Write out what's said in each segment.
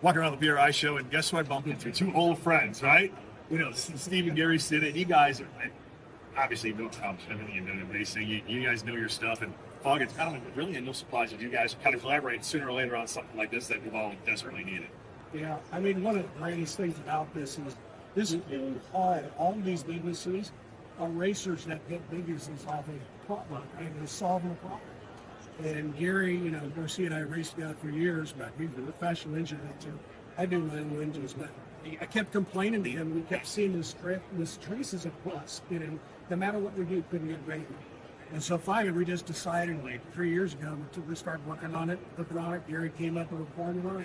walking around the BRI show, and guess who I bumped into? Two old friends, right? You know, Steve and Gary Sidda. You guys are obviously no everything you know in racing. You guys know your stuff, and Foggit's kind of really no surprise if you guys kind of collaborate sooner or later on something like this that we've all desperately needed. Yeah, I mean, one of the greatest things about this is all of these businesses are racers that get businesses off a problem and they're solving a problem. And Gary, you know, Garcia and I raced together for years, but he's a professional engineer too. I do my own engines, but I kept complaining to him. We kept seeing this traces of plus, you know, no matter what we do, couldn't get ready. And so finally, we just decided like 3 years ago to start working on it. Gary came up with a formula.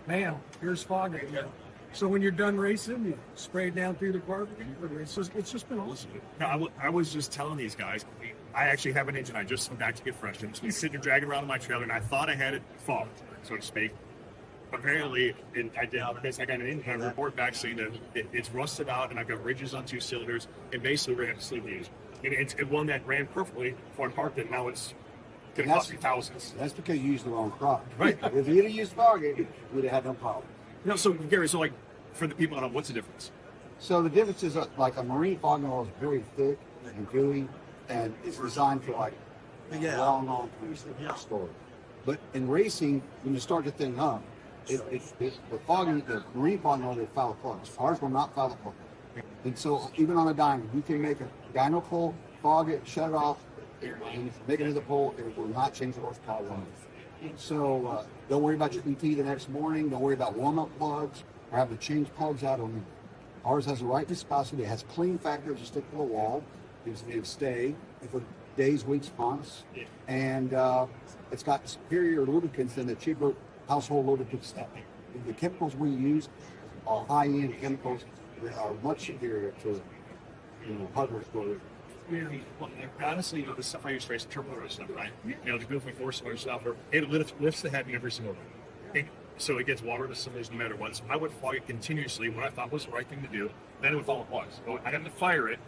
Man, here's Foggit. You know. So when you're done racing, you spray it down through the car. It's just been awesome. No, I was just telling these guys, I actually have an engine I just went back to get fresh. It's been sitting dragging around in my trailer, and I thought I had it fogged, so to speak. Apparently, I did. Because I got an engine report back saying that it's rusted out, and I've got ridges on 2 cylinders, and basically we're going to have to sleep these. And it's one that ran perfectly before I parked it. Now it's going to cost me thousands. That's because you used the wrong product. Right. If you'd have used Foggit, you'd have had no problem. No, so Gary, so like for the people, I don't know, what's the difference? So the difference is like a marine fogging oil is very thick and gooey, and it's designed for like long storage. But in racing, when you start the thing up, the marine fogging oil, they foul the plugs. Ours will not foul the plug. And so even on a diamond, you can make a dyno pull, fog it, shut it off, and make it to the pole. It will not change the horsepower on it. So don't worry about your ET the next morning. Don't worry about warm-up plugs or having to change plugs out on them. Ours has the right viscosity. It has clean factor to stick to the wall. It'll stay for days, weeks, months. And it's got superior lubricants than the cheaper household lubricants. The chemicals we use are high-end chemicals that are much superior to hardware stores. Well, honestly, the stuff I use to race turbo stuff, right? You know, the goofy four-cylinder stuff, it lifts the head every single day. So it gets water to cylinders no matter what. So I would fog it continuously, what I thought was the right thing to do. Then it would fall apart. So I had to fire it,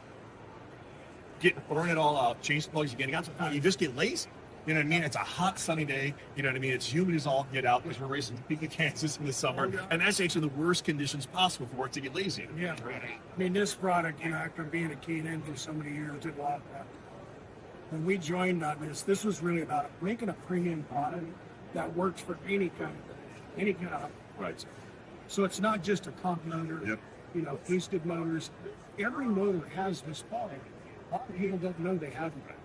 burn it all out, change the plugs again. You just get lazy. You know what I mean? It's a hot, sunny day. You know what I mean? It's humid as all get out because we're racing Topeka, Kansas in the summer. And that's actually the worst conditions possible for it to get lazy. Yeah. I mean, this product, you know, after being a keen in for so many years, it was when we joined on this was really about making a premium product that works for any kind of. Right. So it's not just a comp motor, you know, boosted motors. Every motor has this quality. A lot of people don't know they have it.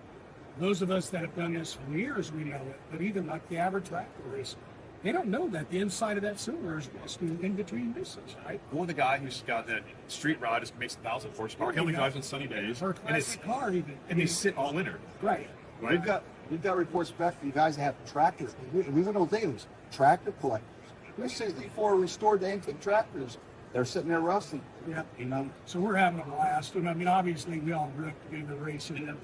Those of us that have done this for years, we know it. But even like the average tractor racer, they don't know that the inside of that cylinder is rusting in between pieces, right? Or the guy who's got that street rod that makes 1,000 horsepower. He only drives on sunny days. Or a classic car even. And they sit all winter. Right. We've got reports back from you guys that have tractors. We don't think it was tractor collectors. We say before restored to antique tractors, they're sitting there rusting. Yeah. You know. So we're having a blast. And I mean, obviously, we all grew up together racing.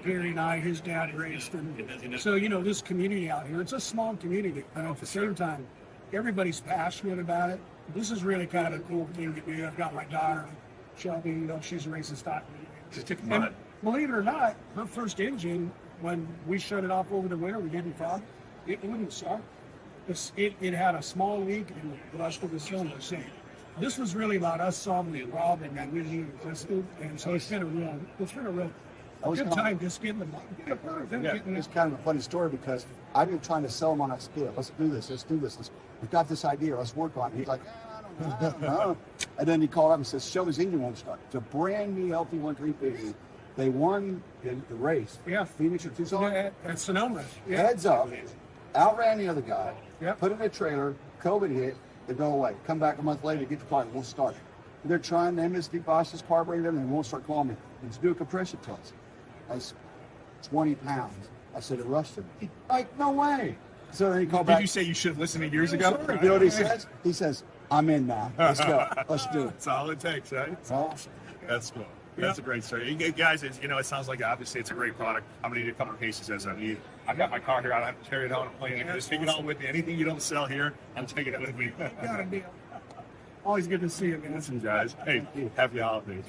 Gary and I, his dad raced. And so, you know, this community out here, it's a small community. But at the same time, everybody's passionate about it. This is really kind of a cool thing to do. I've got my daughter, Shelby, you know, she's a racing stock. And believe it or not, her first engine, when we shut it off over the winter, we didn't fog, it wouldn't start. It had a small leak and rusted the cylinder sink. This was really about us solving the problem that we knew existed, and so it's been a real good time just getting them. It's kind of a funny story because I've been trying to sell him on that scale. Let's do this. We've got this idea. Let's work on it. He's like, I don't know. And then he called up and says, Shelby's engine won't start. It's a brand new LT1350. They won the race. Yeah. Phoenix or Tucson. At Sonoma. Yeah. Heads up. Outran the other guy. Yep. Put it in a trailer. COVID hit. They go away. Come back a month later, get the car, and we'll start it. They're trying the MSD Bosch's carburetor, and they won't start calling me. Let's do a compression test. I said, 20 pounds. I said, it rusted. Like, no way. So then he called back. Did you say you should have listened years ago? You know what he says? He says, I'm in now. Let's go. Let's do it. That's all it takes, right? It's awesome. That's cool. That's a great story. Guys, you know, it sounds like obviously it's a great product. I'm going to need a couple of cases as I need. I've got my car here. I don't have to carry it out on a plane. Just take it all with me. Anything you don't sell here, I'm taking it with me. Always good to see you, man. Listen, guys. Hey, happy holidays.